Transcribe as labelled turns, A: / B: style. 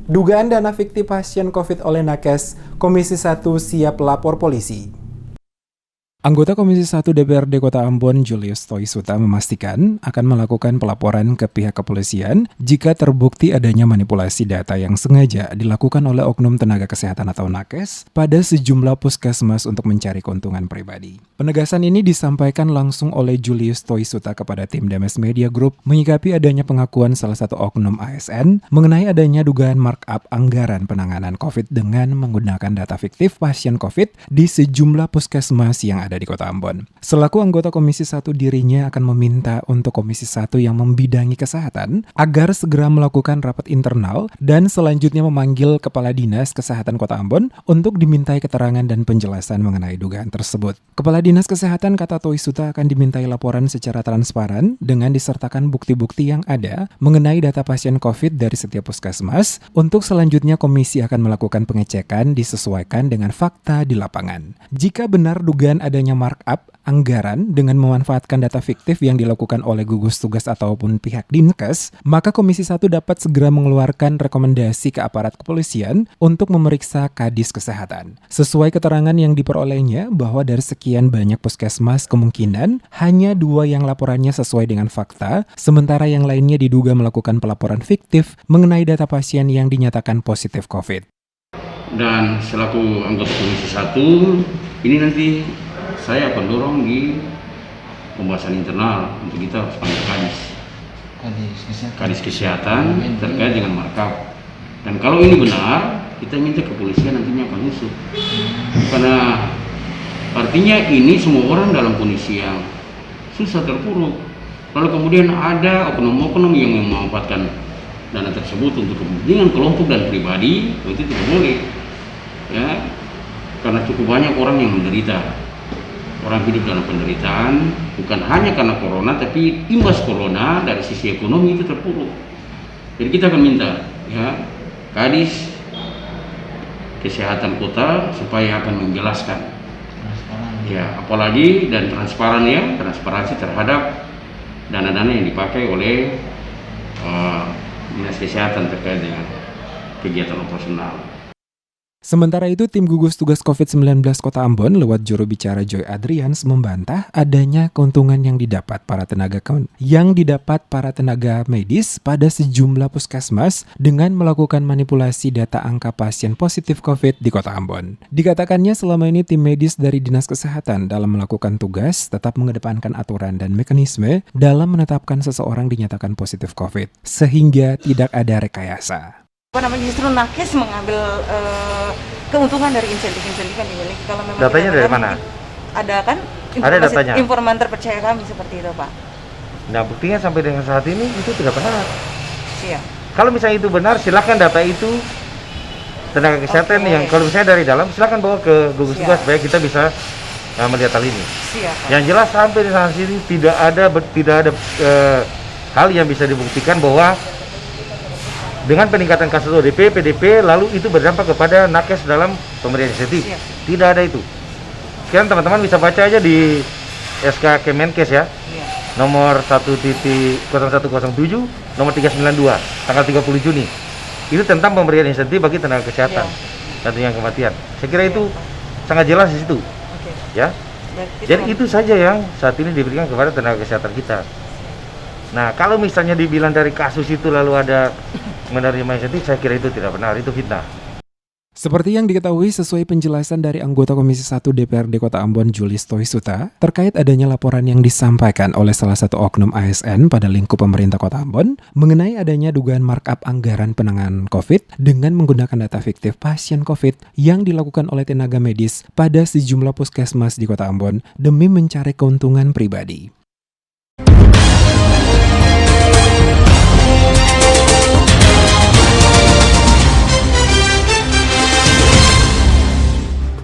A: Dugaan dana fiktif pasien COVID oleh Nakes, Komisi 1 siap lapor polisi. Anggota Komisi 1 DPRD Kota Ambon, Julius Toisuta, memastikan akan melakukan pelaporan ke pihak kepolisian jika terbukti adanya manipulasi data yang sengaja dilakukan oleh oknum tenaga kesehatan atau nakes pada sejumlah puskesmas untuk mencari keuntungan pribadi. Penegasan ini disampaikan langsung oleh Julius Toisuta kepada tim Demes Media Group menyikapi adanya pengakuan salah satu oknum ASN mengenai adanya dugaan markup anggaran penanganan COVID dengan menggunakan data fiktif pasien COVID di sejumlah puskesmas yang ada di Kota Ambon. Selaku anggota Komisi 1, dirinya akan meminta untuk Komisi 1 yang membidangi kesehatan agar segera melakukan rapat internal dan selanjutnya memanggil Kepala Dinas Kesehatan Kota Ambon untuk dimintai keterangan dan penjelasan mengenai dugaan tersebut. Kepala Dinas Kesehatan, kata Toisuta, akan dimintai laporan secara transparan dengan disertakan bukti-bukti yang ada mengenai data pasien COVID dari setiap puskesmas. Untuk selanjutnya komisi akan melakukan pengecekan disesuaikan dengan fakta di lapangan. Jika benar dugaan adanya markup anggaran dengan memanfaatkan data fiktif yang dilakukan oleh gugus tugas ataupun pihak Dinkes, maka Komisi 1 dapat segera mengeluarkan rekomendasi ke aparat kepolisian untuk memeriksa Kadis Kesehatan. Sesuai keterangan yang diperolehnya bahwa dari sekian banyak puskesmas kemungkinan hanya 2 yang laporannya sesuai dengan fakta, sementara yang lainnya diduga melakukan pelaporan fiktif mengenai data pasien yang dinyatakan positif COVID.
B: Dan selaku anggota Komisi 1, ini nanti saya akan dorong di pembahasan internal untuk kita harus panggil Kadis Kesehatan terkait dengan markup. Dan kalau ini benar, kita minta kepolisian nantinya akan usut. Karena artinya ini semua orang dalam kondisi yang susah, terpuruk. Lalu kemudian ada oknum-oknum yang memanfaatkan dana tersebut untuk kepentingan kelompok dan pribadi, itu tidak boleh. Ya, karena cukup banyak orang yang menderita. Orang hidup dalam penderitaan bukan hanya karena corona, tapi imbas corona dari sisi ekonomi itu terpuruk. Jadi kita akan minta ya Kadis Kesehatan Kota supaya akan menjelaskan ya, apalagi dan transparansi terhadap dana-dana yang dipakai oleh Dinas Kesehatan terkait dengan kegiatan operasional.
A: Sementara itu, tim gugus tugas COVID-19 Kota Ambon lewat juru bicara Joy Adrians membantah adanya keuntungan yang didapat para tenaga medis pada sejumlah puskesmas dengan melakukan manipulasi data angka pasien positif COVID di Kota Ambon. Dikatakannya selama ini tim medis dari Dinas Kesehatan dalam melakukan tugas tetap mengedepankan aturan dan mekanisme dalam menetapkan seseorang dinyatakan positif COVID, sehingga tidak ada rekayasa.
C: Justru nakes mengambil keuntungan dari insentif-insentif yang dimiliki. Kalau memang
D: datanya dari mana?
C: Ada kan?
D: Ada datanya.
C: Informan terpercaya kami seperti itu, Pak.
D: Nah, buktinya sampai dengan saat ini itu tidak benar.
C: Siap.
D: Kalau misalnya itu benar, silakan data itu tenaga kesehatan yang kalau misalnya dari dalam, silakan bawa ke gugus tugas supaya kita bisa melihat hal ini.
C: Siap, Pak.
D: Yang jelas sampai di sana sini tidak ada hal yang bisa dibuktikan bahwa dengan peningkatan kasus ODP, PDP, lalu itu berdampak kepada nakes dalam pemberian insentif. Tidak ada itu. Sekarang teman-teman bisa baca aja di SK Kemenkes ya, nomor 1.0107, nomor 392, tanggal 30 Juni. Itu tentang pemberian insentif bagi tenaga kesehatan dan yang kematian. Saya kira itu sangat jelas di situ. Ya. Jadi itu saja yang saat ini diberikan kepada tenaga kesehatan kita. Nah, kalau misalnya dibilang dari kasus itu lalu ada menerima insentif, saya kira itu tidak benar, itu fitnah.
A: Seperti yang diketahui sesuai penjelasan dari anggota Komisi 1 DPRD Kota Ambon, Julius Toisuta, terkait adanya laporan yang disampaikan oleh salah satu oknum ASN pada lingkup pemerintah Kota Ambon mengenai adanya dugaan markup anggaran penanganan COVID dengan menggunakan data fiktif pasien COVID yang dilakukan oleh tenaga medis pada sejumlah puskesmas di Kota Ambon demi mencari keuntungan pribadi.